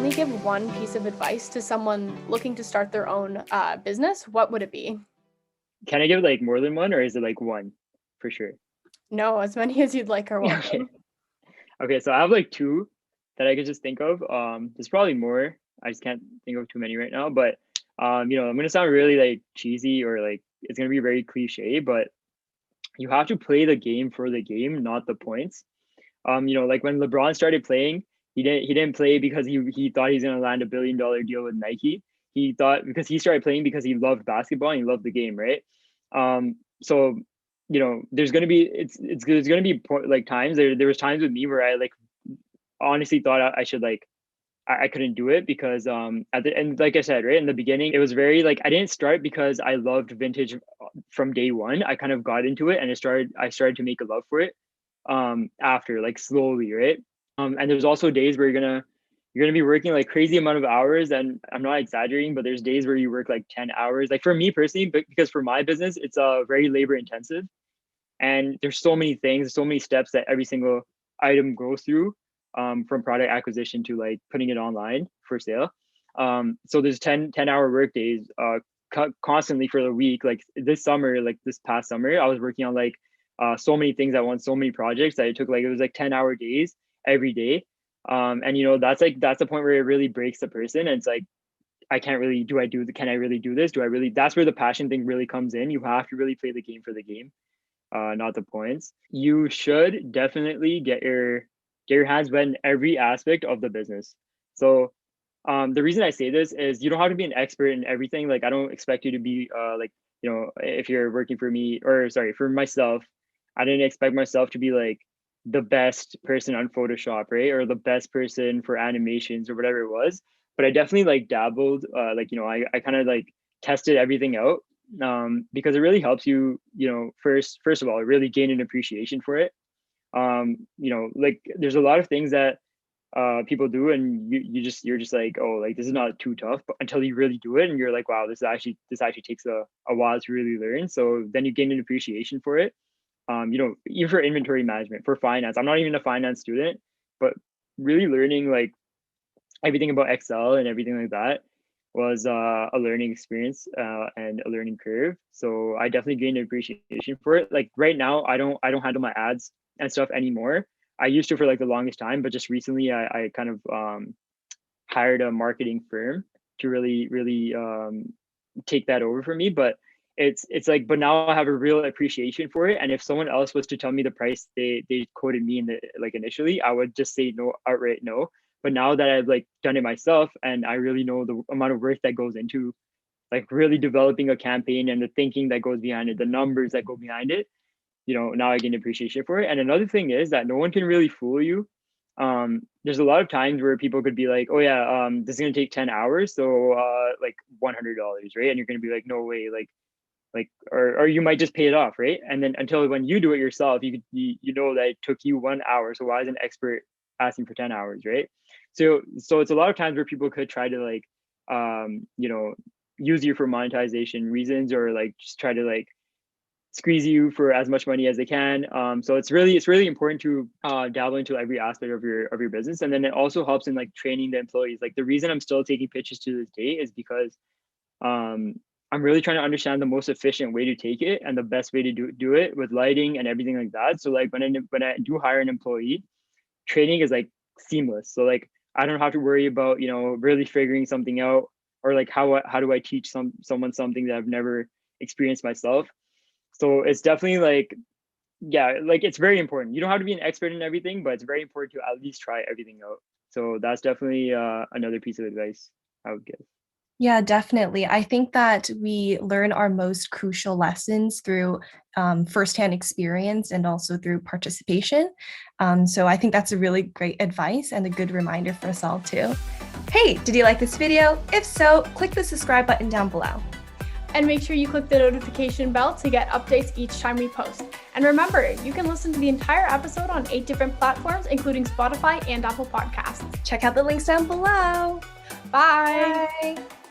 only give one piece of advice to someone looking to start their own business, what would it be? Can I give like more than one, or is it like one for sure? No, as many as you'd like are welcome. Okay, so I have like two that I could just think of. There's probably more. I just can't think of too many right now. But I'm gonna sound really like cheesy, or like it's gonna be very cliche, but you have to play the game for the game, not the points. Like when LeBron started playing, he didn't play because he thought he's gonna land $1 billion deal with Nike. He thought, because he started playing because he loved basketball and he loved the game, right? So there's gonna be there's gonna be like times there was times with me where I like honestly thought I should like I couldn't do it because at the end, like I said, right in the beginning, it was very like I didn't start because I loved vintage from day one. I kind of got into it and I started to make a love for it after, like, slowly, right? And there's also days where you're gonna be working like crazy amount of hours, and I'm not exaggerating, but there's days where you work like 10 hours. Like for me personally, but because for my business, it's very labor intensive, and there's so many things, so many steps that every single item goes through, from product acquisition to like putting it online for sale. So there's 10-hour work days constantly for the week. Like this past summer, I was working on like so many things at once, so many projects that it was like 10-hour days every day. And that's the point where it really breaks the person, and it's like, I can't really can I really do this? That's where the passion thing really comes in. You have to really play the game for the game, not the points. You should definitely get your hands wet in every aspect of the business. So the reason I say this is you don't have to be an expert in everything. Like I don't expect you to be if you're working for me, or sorry, for myself, I didn't expect myself to be like the best person on Photoshop, right? Or the best person for animations or whatever it was. But I definitely like dabbled, I kind of like tested everything out, because it really helps you, first of all, really gain an appreciation for it. Like there's a lot of things that people do, and you're just like, oh, like this is not too tough, but until you really do it and you're like, wow, this actually takes a while to really learn. So then you gain an appreciation for it. Even for inventory management, for finance, I'm not even a finance student, but really learning like everything about Excel and everything like that was a learning experience and a learning curve. So I definitely gained an appreciation for it. Like right now, I don't handle my ads and stuff anymore. I used to for like the longest time, but just recently I kind of hired a marketing firm to really take that over for me. But it's like, but now I have a real appreciation for it. And if someone else was to tell me the price they quoted me in the like initially, I would just say no, outright no. But now that I've like done it myself, and I really know the amount of work that goes into like really developing a campaign and the thinking that goes behind it, the numbers that go behind it, now I gain appreciation for it. And another thing is that no one can really fool you. There's a lot of times where people could be like, oh yeah, this is gonna take 10 hours, so like $100, right? And you're gonna be like, no way, or you might just pay it off, right? And then until when you do it yourself, you know that it took you 1 hour. So why is an expert asking for 10 hours, right? So it's a lot of times where people could try to like use you for monetization reasons, or like just try to like squeeze you for as much money as they can. So it's really important to dabble into every aspect of your business. And then it also helps in like training the employees. Like the reason I'm still taking pitches to this day is because I'm really trying to understand the most efficient way to take it and the best way to do it with lighting and everything like that. So like when I do hire an employee, training is like seamless. So like I don't have to worry about really figuring something out, or like how do I teach someone something that I've never experienced myself. So it's definitely like, yeah, like it's very important. You don't have to be an expert in everything, but it's very important to at least try everything out. So that's definitely another piece of advice I would give. Yeah, definitely. I think that we learn our most crucial lessons through firsthand experience and also through participation. So I think that's a really great advice and a good reminder for us all too. Hey, did you like this video? If so, click the subscribe button down below. And make sure you click the notification bell to get updates each time we post. And remember, you can listen to the entire episode on 8 different platforms, including Spotify and Apple Podcasts. Check out the links down below. Bye. Bye.